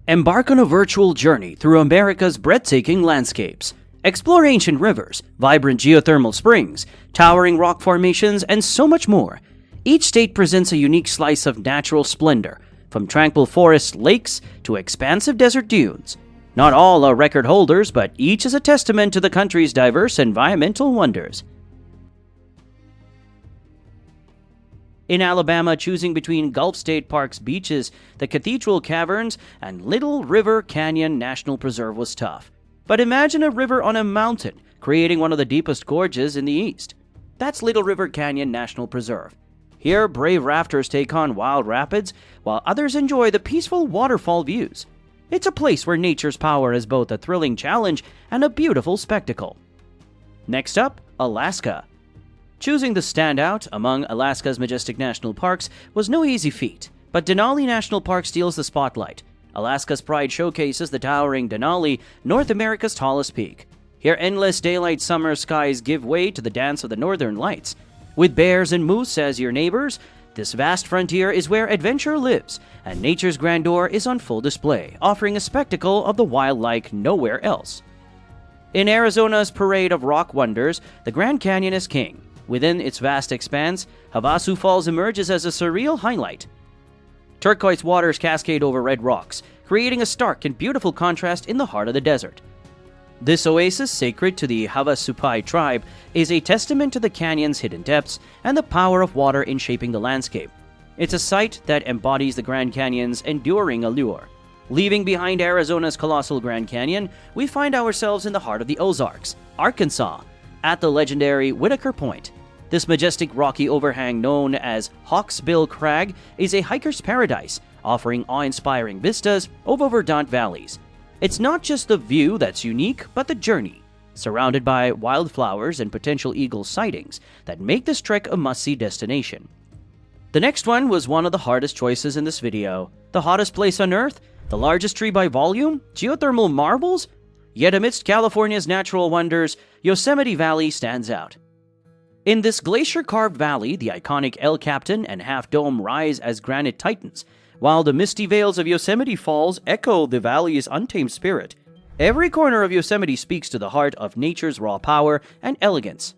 Embark on a virtual journey through America's breathtaking landscapes. Explore ancient rivers, vibrant geothermal springs, towering rock formations, and so much more. Each state presents a unique slice of natural splendor, from tranquil forest lakes to expansive desert dunes. Not all are record holders, but each is a testament to the country's diverse environmental wonders. In Alabama, choosing between Gulf State Park's beaches, the Cathedral Caverns, and Little River Canyon National Preserve was tough. But imagine a river on a mountain, creating one of the deepest gorges in the East. That's Little River Canyon National Preserve. Here, brave rafters take on wild rapids, while others enjoy the peaceful waterfall views. It's a place where nature's power is both a thrilling challenge and a beautiful spectacle. Next up, Alaska. Choosing the standout among Alaska's majestic national parks was no easy feat, but Denali National Park steals the spotlight. Alaska's pride showcases the towering Denali, North America's tallest peak. Here, endless daylight summer skies give way to the dance of the northern lights. With bears and moose as your neighbors, this vast frontier is where adventure lives, and nature's grandeur is on full display, offering a spectacle of the wild like nowhere else. In Arizona's parade of rock wonders, the Grand Canyon is king. Within its vast expanse, Havasu Falls emerges as a surreal highlight. Turquoise waters cascade over red rocks, creating a stark and beautiful contrast in the heart of the desert. This oasis, sacred to the Havasupai tribe, is a testament to the canyon's hidden depths and the power of water in shaping the landscape. It's a site that embodies the Grand Canyon's enduring allure. Leaving behind Arizona's colossal Grand Canyon, we find ourselves in the heart of the Ozarks, Arkansas, at the legendary Whitaker Point. This majestic rocky overhang known as Hawksbill Crag is a hiker's paradise, offering awe-inspiring vistas over verdant valleys. It's not just the view that's unique, but the journey, surrounded by wildflowers and potential eagle sightings, that make this trek a must-see destination. The next one was one of the hardest choices in this video. The hottest place on Earth? The largest tree by volume? Geothermal marbles? Yet amidst California's natural wonders, Yosemite Valley stands out. In this glacier-carved valley, the iconic El Capitan and Half Dome rise as granite titans, while the misty vales of Yosemite Falls echo the valley's untamed spirit. Every corner of Yosemite speaks to the heart of nature's raw power and elegance.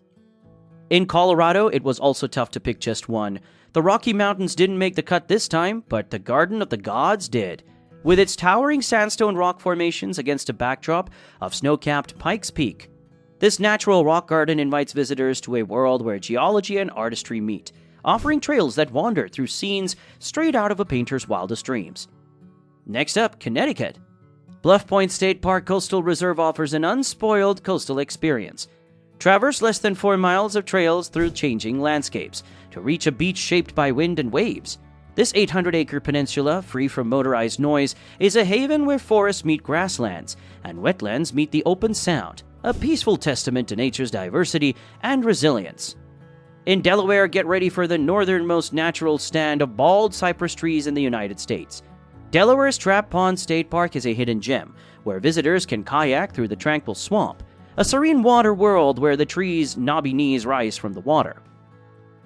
In Colorado, it was also tough to pick just one. The Rocky Mountains didn't make the cut this time, but the Garden of the Gods did. With its towering sandstone rock formations against a backdrop of snow-capped Pikes Peak. This natural rock garden invites visitors to a world where geology and artistry meet, offering trails that wander through scenes straight out of a painter's wildest dreams. Next up, Connecticut. Bluff Point State Park Coastal Reserve offers an unspoiled coastal experience. Traverse less than 4 miles of trails through changing landscapes to reach a beach shaped by wind and waves. This 800-acre peninsula, free from motorized noise, is a haven where forests meet grasslands and wetlands meet the open sound, a peaceful testament to nature's diversity and resilience. In Delaware, get ready for the northernmost natural stand of bald cypress trees in the United States. Delaware's Trap Pond State Park is a hidden gem, where visitors can kayak through the tranquil swamp, a serene water world where the trees' knobby knees rise from the water.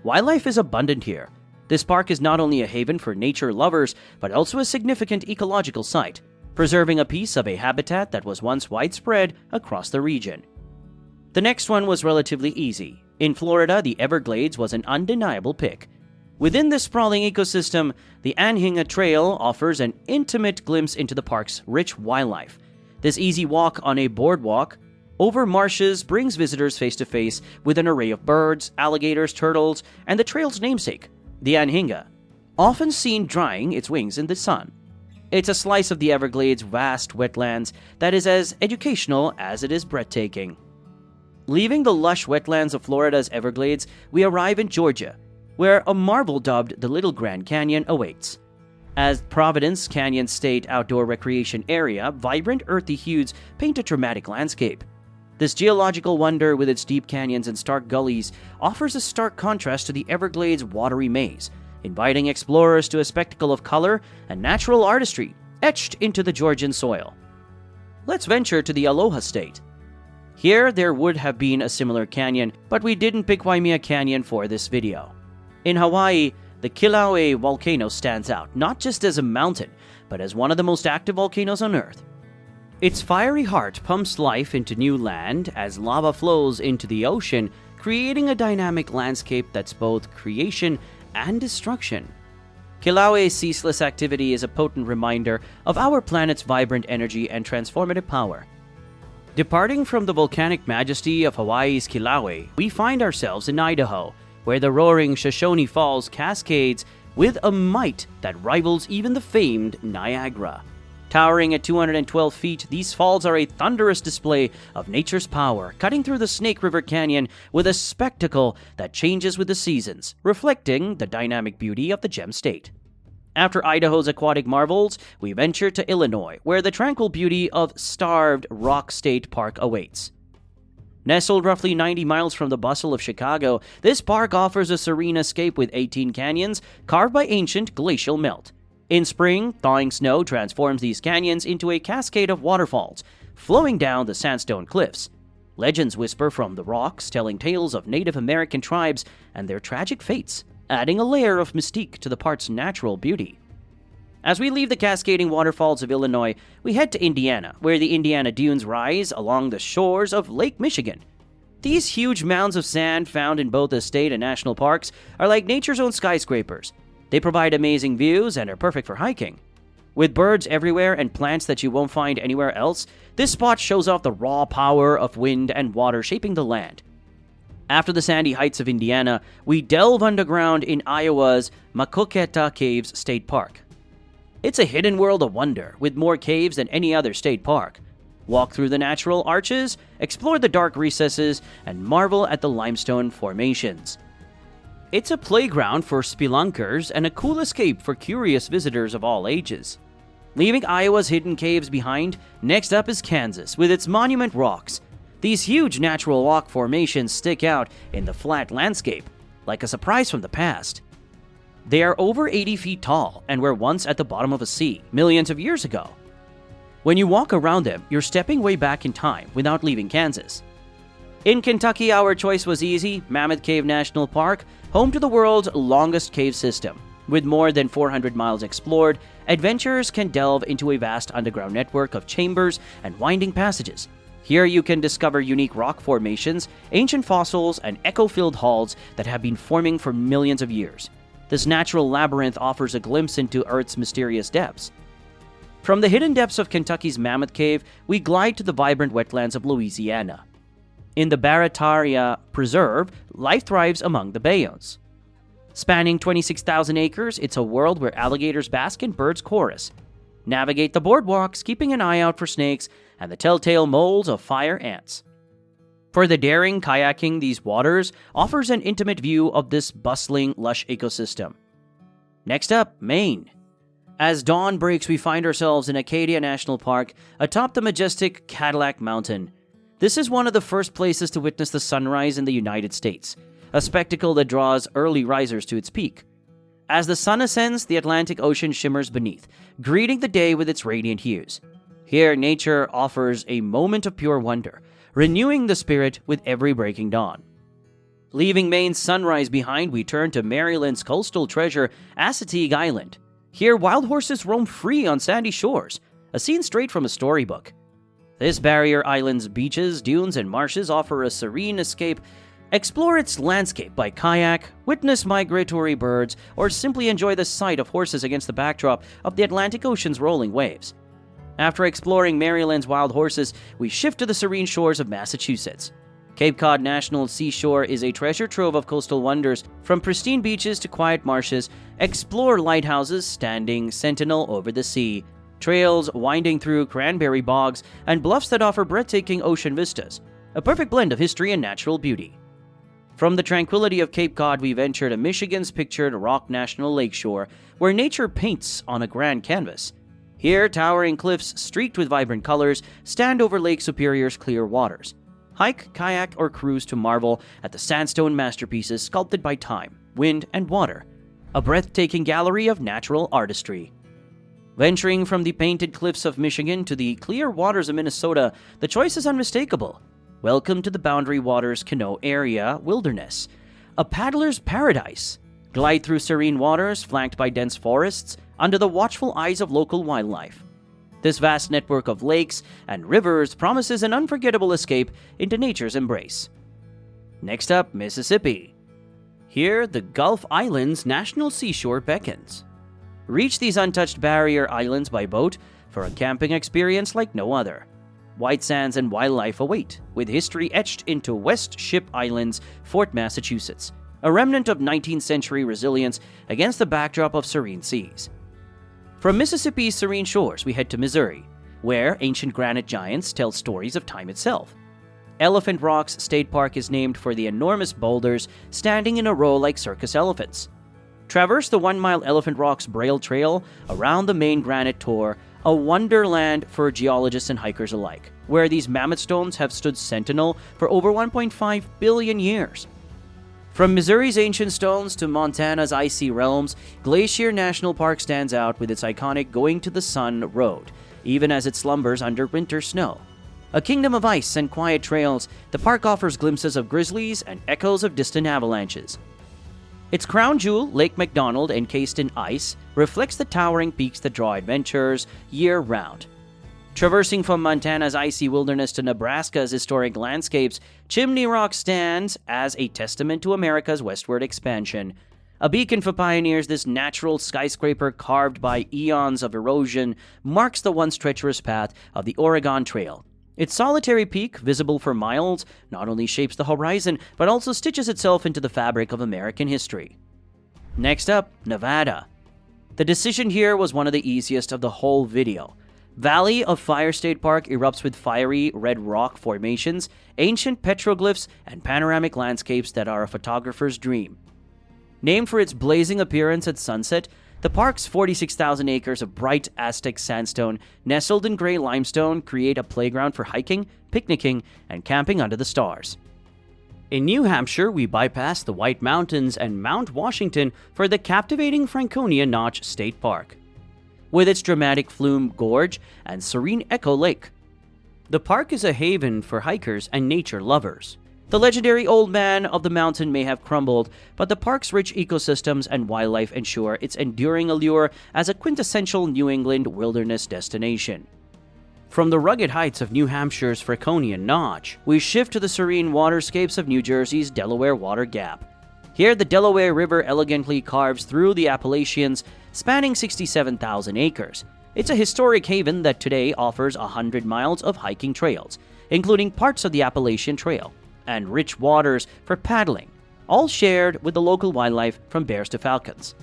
Wildlife is abundant here. This park is not only a haven for nature lovers, but also a significant ecological site, preserving a piece of a habitat that was once widespread across the region. The next one was relatively easy. In Florida, the Everglades was an undeniable pick. Within this sprawling ecosystem, the Anhinga Trail offers an intimate glimpse into the park's rich wildlife. This easy walk on a boardwalk over marshes brings visitors face to face with an array of birds, alligators, turtles, and the trail's namesake, the Anhinga, often seen drying its wings in the sun. It's a slice of the Everglades' vast wetlands that is as educational as it is breathtaking. Leaving the lush wetlands of Florida's Everglades, we arrive in Georgia, where a marvel dubbed the Little Grand Canyon awaits. As Providence Canyon State Outdoor Recreation Area, vibrant earthy hues paint a dramatic landscape. This geological wonder, with its deep canyons and stark gullies, offers a stark contrast to the Everglades' watery maze, inviting explorers to a spectacle of color and natural artistry etched into the Georgian soil. Let's venture to the Aloha State. Here, there would have been a similar canyon, but we didn't pick Waimea Canyon for this video. In Hawaii, the Kilauea volcano stands out, not just as a mountain, but as one of the most active volcanoes on Earth. Its fiery heart pumps life into new land as lava flows into the ocean, creating a dynamic landscape that's both creation and destruction. Kilaue's ceaseless activity is a potent reminder of our planet's vibrant energy and transformative power. Departing from the volcanic majesty of Hawaii's Kilauea, we find ourselves in Idaho, where the roaring Shoshone Falls cascades with a might that rivals even the famed Niagara. Towering at 212 feet, these falls are a thunderous display of nature's power, cutting through the Snake River Canyon with a spectacle that changes with the seasons, reflecting the dynamic beauty of the Gem State. After Idaho's aquatic marvels, we venture to Illinois, where the tranquil beauty of Starved Rock State Park awaits. Nestled roughly 90 miles from the bustle of Chicago, this park offers a serene escape with 18 canyons carved by ancient glacial melt. In spring, thawing snow transforms these canyons into a cascade of waterfalls, flowing down the sandstone cliffs. Legends whisper from the rocks, telling tales of Native American tribes and their tragic fates, adding a layer of mystique to the park's natural beauty. As we leave the cascading waterfalls of Illinois, we head to Indiana, where the Indiana Dunes rise along the shores of Lake Michigan. These huge mounds of sand found in both the state and national parks are like nature's own skyscrapers. They provide amazing views and are perfect for hiking. With birds everywhere and plants that you won't find anywhere else, this spot shows off the raw power of wind and water shaping the land. After the sandy heights of Indiana, we delve underground in Iowa's Maquoketa Caves State Park. It's a hidden world of wonder, with more caves than any other state park. Walk through the natural arches, explore the dark recesses, and marvel at the limestone formations. It's a playground for spelunkers and a cool escape for curious visitors of all ages. Leaving Iowa's hidden caves behind, next up is Kansas with its Monument Rocks. These huge natural rock formations stick out in the flat landscape, like a surprise from the past. They are over 80 feet tall and were once at the bottom of a sea, millions of years ago. When you walk around them, you're stepping way back in time without leaving Kansas. In Kentucky, our choice was easy: Mammoth Cave National Park, home to the world's longest cave system. With more than 400 miles explored, adventurers can delve into a vast underground network of chambers and winding passages. Here you can discover unique rock formations, ancient fossils, and echo-filled halls that have been forming for millions of years. This natural labyrinth offers a glimpse into Earth's mysterious depths. From the hidden depths of Kentucky's Mammoth Cave, we glide to the vibrant wetlands of Louisiana. In the Barataria Preserve, life thrives among the bayous. Spanning 26,000 acres, it's a world where alligators bask and birds chorus. Navigate the boardwalks, keeping an eye out for snakes and the telltale moles of fire ants. For the daring, kayaking these waters offers an intimate view of this bustling, lush ecosystem. Next up, Maine. As dawn breaks, we find ourselves in Acadia National Park, atop the majestic Cadillac Mountain. This is one of the first places to witness the sunrise in the United States, a spectacle that draws early risers to its peak. As the sun ascends, the Atlantic Ocean shimmers beneath, greeting the day with its radiant hues. Here, nature offers a moment of pure wonder, renewing the spirit with every breaking dawn. Leaving Maine's sunrise behind, we turn to Maryland's coastal treasure, Assateague Island. Here, wild horses roam free on sandy shores, a scene straight from a storybook. This barrier island's beaches, dunes, and marshes offer a serene escape. Explore its landscape by kayak, witness migratory birds, or simply enjoy the sight of horses against the backdrop of the Atlantic Ocean's rolling waves. After exploring Maryland's wild horses, we shift to the serene shores of Massachusetts. Cape Cod National Seashore is a treasure trove of coastal wonders. From pristine beaches to quiet marshes, explore lighthouses standing sentinel over the sea, trails winding through cranberry bogs, and bluffs that offer breathtaking ocean vistas, a perfect blend of history and natural beauty. From the tranquility of Cape Cod, we venture to Michigan's pictured Rock National Lakeshore, where nature paints on a grand canvas. Here, towering cliffs streaked with vibrant colors stand over Lake Superior's clear waters. Hike, kayak, or cruise to marvel at the sandstone masterpieces sculpted by time, wind, and water, a breathtaking gallery of natural artistry. Venturing from the painted cliffs of Michigan to the clear waters of Minnesota, the choice is unmistakable. Welcome to the Boundary Waters Canoe Area Wilderness, a paddler's paradise. Glide through serene waters flanked by dense forests, under the watchful eyes of local wildlife. This vast network of lakes and rivers promises an unforgettable escape into nature's embrace. Next up, Mississippi. Here, the Gulf Islands National Seashore beckons. Reach these untouched barrier islands by boat for a camping experience like no other. White sands and wildlife await, with history etched into West Ship Island's Fort Massachusetts, a remnant of 19th century resilience against the backdrop of serene seas. From Mississippi's serene shores, we head to Missouri, where ancient granite giants tell stories of time itself. Elephant Rocks State Park is named for the enormous boulders standing in a row like circus elephants. Traverse the 1-mile Elephant Rocks Braille Trail around the main granite tour, a wonderland for geologists and hikers alike, where these mammoth stones have stood sentinel for over 1.5 billion years. From Missouri's ancient stones to Montana's icy realms, Glacier National Park stands out with its iconic Going to the Sun road, even as it slumbers under winter snow. A kingdom of ice and quiet trails, the park offers glimpses of grizzlies and echoes of distant avalanches. Its crown jewel, Lake McDonald, encased in ice, reflects the towering peaks that draw adventurers year-round. Traversing from Montana's icy wilderness to Nebraska's historic landscapes, Chimney Rock stands as a testament to America's westward expansion. A beacon for pioneers, this natural skyscraper carved by eons of erosion marks the once treacherous path of the Oregon Trail. Its solitary peak, visible for miles, not only shapes the horizon, but also stitches itself into the fabric of American history. Next up, Nevada. The decision here was one of the easiest of the whole video. Valley of Fire State Park erupts with fiery red rock formations, ancient petroglyphs, and panoramic landscapes that are a photographer's dream. Named for its blazing appearance at sunset, the park's 46,000 acres of bright Aztec sandstone nestled in gray limestone create a playground for hiking, picnicking, and camping under the stars. In New Hampshire, we bypass the White Mountains and Mount Washington for the captivating Franconia Notch State Park, with its dramatic Flume Gorge and serene Echo Lake. The park is a haven for hikers and nature lovers. The legendary Old Man of the Mountain may have crumbled, but the park's rich ecosystems and wildlife ensure its enduring allure as a quintessential New England wilderness destination. From the rugged heights of New Hampshire's Franconia Notch, we shift to the serene waterscapes of New Jersey's Delaware Water Gap. Here, the Delaware River elegantly carves through the Appalachians, spanning 67,000 acres. It's a historic haven that today offers 100 miles of hiking trails, including parts of the Appalachian Trail, and rich waters for paddling, all shared with the local wildlife from bears to falcons.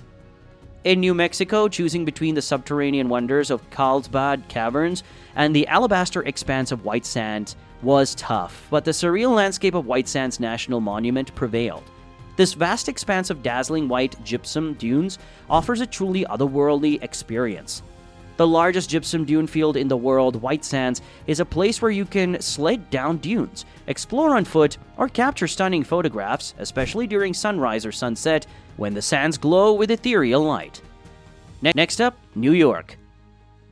In New Mexico, choosing between the subterranean wonders of Carlsbad Caverns and the alabaster expanse of White Sands was tough, but the surreal landscape of White Sands National Monument prevailed. This vast expanse of dazzling white gypsum dunes offers a truly otherworldly experience. The largest gypsum dune field in the world, White Sands, is a place where you can sled down dunes, explore on foot, or capture stunning photographs, especially during sunrise or sunset, when the sands glow with ethereal light. Next up, New York.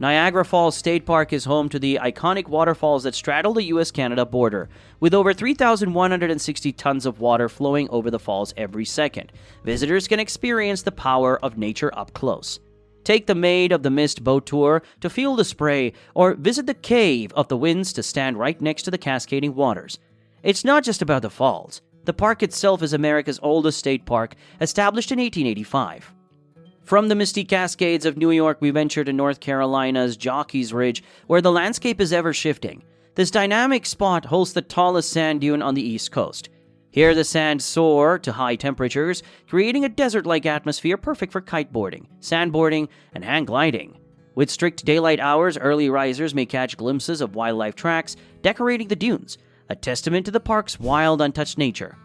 Niagara Falls State Park is home to the iconic waterfalls that straddle the US-Canada border, with over 3,160 tons of water flowing over the falls every second. Visitors can experience the power of nature up close. Take the Maid of the Mist boat tour to feel the spray, or visit the Cave of the Winds to stand right next to the cascading waters. It's not just about the falls. The park itself is America's oldest state park, established in 1885. From the misty Cascades of New York, we venture to North Carolina's Jockey's Ridge, where the landscape is ever shifting. This dynamic spot hosts the tallest sand dune on the East Coast. Here, the sands soar to high temperatures, creating a desert-like atmosphere perfect for kiteboarding, sandboarding, and hang gliding. With strict daylight hours, early risers may catch glimpses of wildlife tracks decorating the dunes, a testament to the park's wild, untouched nature.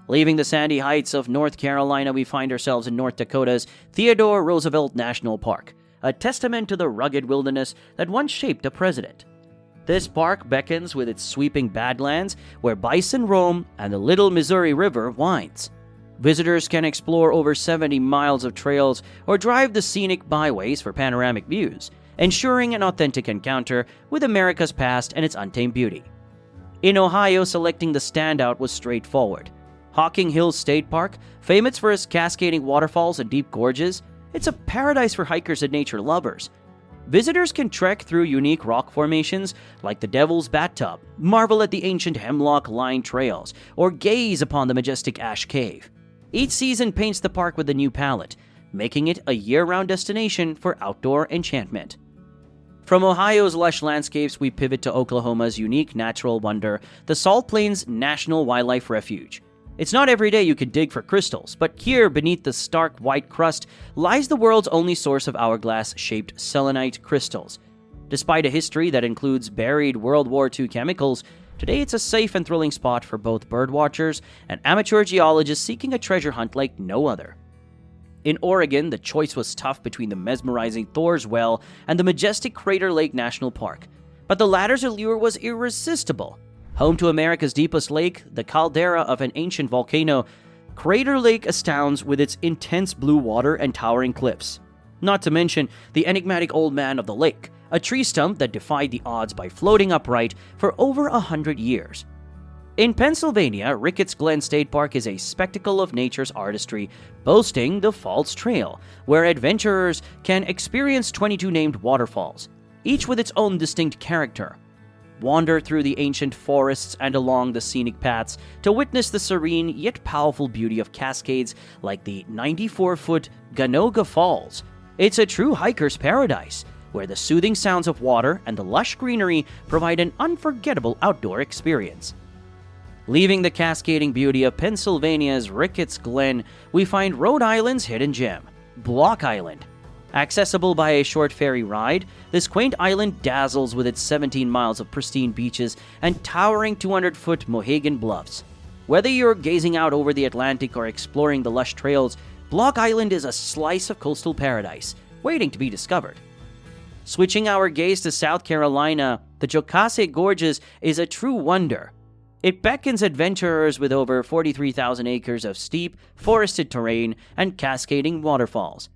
Leaving the sandy heights of North Carolina, we find ourselves in North Dakota's Theodore Roosevelt National Park, a testament to the rugged wilderness that once shaped a president. This park beckons with its sweeping badlands, where bison roam and the Little Missouri River winds. Visitors can explore over 70 miles of trails or drive the scenic byways for panoramic views, ensuring an authentic encounter with America's past and its untamed beauty. In Ohio, selecting the standout was straightforward. Hocking Hills State Park, famous for its cascading waterfalls and deep gorges, It's a paradise for hikers and nature lovers. Visitors can trek through unique rock formations like the Devil's Bathtub, marvel at the ancient hemlock-lined trails, or gaze upon the majestic Ash Cave. Each season paints the park with a new palette, making it a year-round destination for outdoor enchantment. From Ohio's lush landscapes, we pivot to Oklahoma's unique natural wonder, the Salt Plains National Wildlife Refuge. It's not every day you could dig for crystals, but here, beneath the stark white crust, lies the world's only source of hourglass-shaped selenite crystals. Despite a history that includes buried World War II chemicals, today it's a safe and thrilling spot for both birdwatchers and amateur geologists seeking a treasure hunt like no other. In Oregon, the choice was tough between the mesmerizing Thor's Well and the majestic Crater Lake National Park, but the latter's allure was irresistible. Home to America's deepest lake, the caldera of an ancient volcano, Crater Lake astounds with its intense blue water and towering cliffs. Not to mention the enigmatic Old Man of the Lake, a tree stump that defied the odds by floating upright for over 100 years. In Pennsylvania, Ricketts Glen State Park is a spectacle of nature's artistry, boasting the Falls Trail, where adventurers can experience 22 named waterfalls, each with its own distinct character. Wander through the ancient forests and along the scenic paths to witness the serene yet powerful beauty of cascades like the 94-foot Ganoga Falls. It's a true hiker's paradise, where the soothing sounds of water and the lush greenery provide an unforgettable outdoor experience. Leaving the cascading beauty of Pennsylvania's Ricketts Glen, we find Rhode Island's hidden gem, Block Island. Accessible by a short ferry ride, this quaint island dazzles with its 17 miles of pristine beaches and towering 200-foot Mohegan Bluffs. Whether you're gazing out over the Atlantic or exploring the lush trails, Block Island is a slice of coastal paradise, waiting to be discovered. Switching our gaze to South Carolina, the Jocassee Gorges is a true wonder. It beckons adventurers with over 43,000 acres of steep, forested terrain and cascading waterfalls.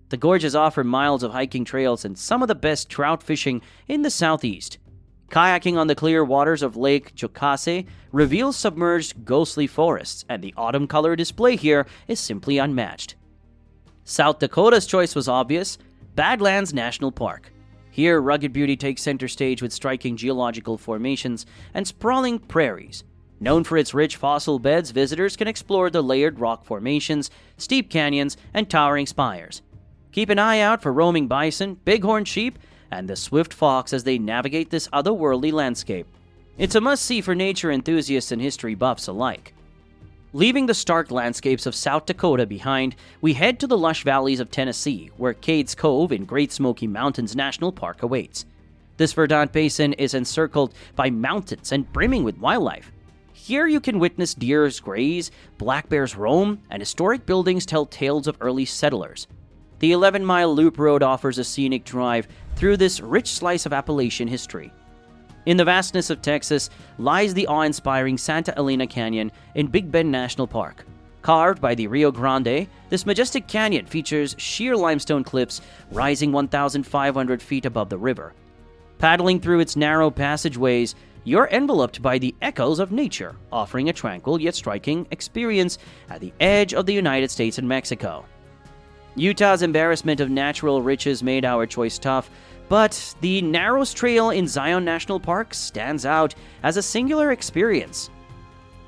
The gorges offer miles of hiking trails and some of the best trout fishing in the southeast. Kayaking on the clear waters of Lake Jocassee reveals submerged ghostly forests, and the autumn color display here is simply unmatched. South Dakota's choice was obvious: Badlands National Park. Here, rugged beauty takes center stage with striking geological formations and sprawling prairies. Known for its rich fossil beds, visitors can explore the layered rock formations, steep canyons, and towering spires. Keep an eye out for roaming bison, bighorn sheep, and the swift fox as they navigate this otherworldly landscape. It's a must-see for nature enthusiasts and history buffs alike. Leaving the stark landscapes of South Dakota behind, we head to the lush valleys of Tennessee, where Cades Cove in Great Smoky Mountains National Park awaits. This verdant basin is encircled by mountains and brimming with wildlife. Here you can witness deers graze, black bears roam, and historic buildings tell tales of early settlers. The 11-mile loop road offers a scenic drive through this rich slice of Appalachian history. In the vastness of Texas lies the awe-inspiring Santa Elena Canyon in Big Bend National Park. Carved by the Rio Grande, this majestic canyon features sheer limestone cliffs rising 1,500 feet above the river. Paddling through its narrow passageways, you're enveloped by the echoes of nature, offering a tranquil yet striking experience at the edge of the United States and Mexico. Utah's embarrassment of natural riches made our choice tough, but the Narrows Trail in Zion National Park stands out as a singular experience.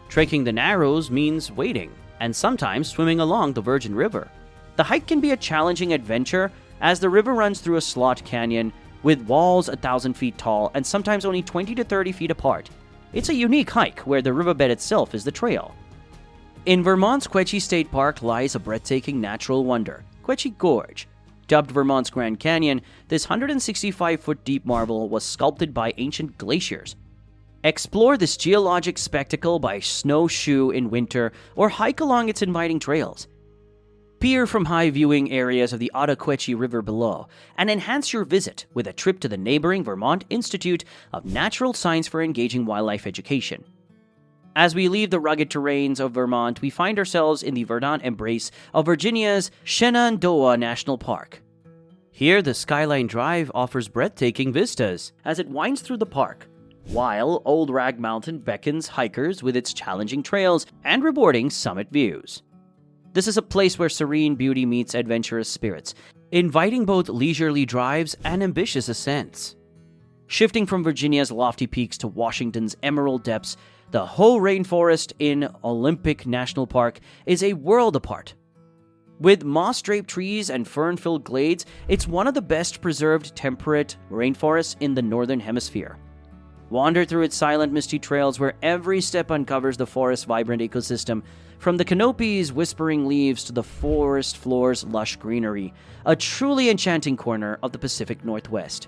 Trekking the Narrows means wading, and sometimes swimming along the Virgin River. The hike can be a challenging adventure, as the river runs through a slot canyon with walls 1,000 feet tall and sometimes only 20 to 30 feet apart. It's a unique hike where the riverbed itself is the trail. In Vermont's Quechee State Park lies a breathtaking natural wonder, Quechee Gorge. Dubbed Vermont's Grand Canyon, this 165-foot deep marvel was sculpted by ancient glaciers. Explore this geologic spectacle by snowshoe in winter or hike along its inviting trails. Peer from high viewing areas of the Ottaquechee River below and enhance your visit with a trip to the neighboring Vermont Institute of Natural Science for engaging wildlife education. As we leave the rugged terrains of Vermont, we find ourselves in the verdant embrace of Virginia's Shenandoah National Park. Here, the Skyline Drive offers breathtaking vistas as it winds through the park, while Old Rag Mountain beckons hikers with its challenging trails and rewarding summit views. This is a place where serene beauty meets adventurous spirits, inviting both leisurely drives and ambitious ascents. Shifting from Virginia's lofty peaks to Washington's emerald depths, the Hoh Rainforest in Olympic National Park is a world apart. With moss-draped trees and fern-filled glades, it's one of the best preserved temperate rainforests in the Northern Hemisphere. Wander through its silent, misty trails where every step uncovers the forest's vibrant ecosystem, from the canopy's whispering leaves to the forest floor's lush greenery, a truly enchanting corner of the Pacific Northwest.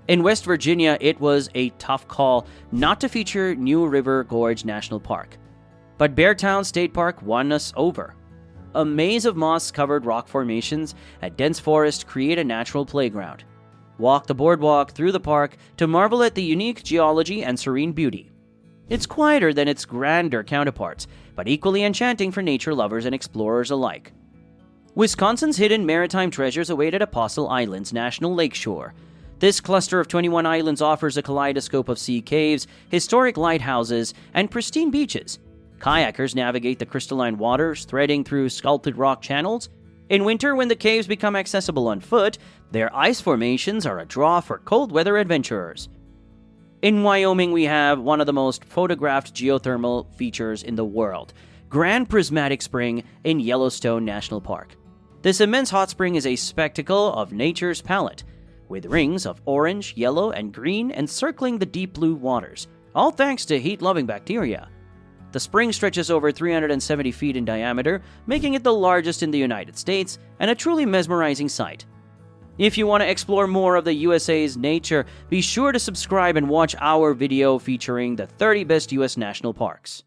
In West Virginia, it was a tough call not to feature New River Gorge National Park. But Beartown State Park won us over. A maze of moss-covered rock formations and dense forest create a natural playground. Walk the boardwalk through the park to marvel at the unique geology and serene beauty. It's quieter than its grander counterparts, but equally enchanting for nature lovers and explorers alike. Wisconsin's hidden maritime treasures await at Apostle Island's National Lakeshore. This cluster of 21 islands offers a kaleidoscope of sea caves, historic lighthouses, and pristine beaches. Kayakers navigate the crystalline waters, threading through sculpted rock channels. In winter, when the caves become accessible on foot, their ice formations are a draw for cold weather adventurers. In Wyoming, we have one of the most photographed geothermal features in the world, Grand Prismatic Spring in Yellowstone National Park. This immense hot spring is a spectacle of nature's palette, with rings of orange, yellow, and green encircling the deep blue waters, all thanks to heat-loving bacteria. The spring stretches over 370 feet in diameter, making it the largest in the United States and a truly mesmerizing sight. If you want to explore more of the USA's nature, be sure to subscribe and watch our video featuring the 30 best US national parks.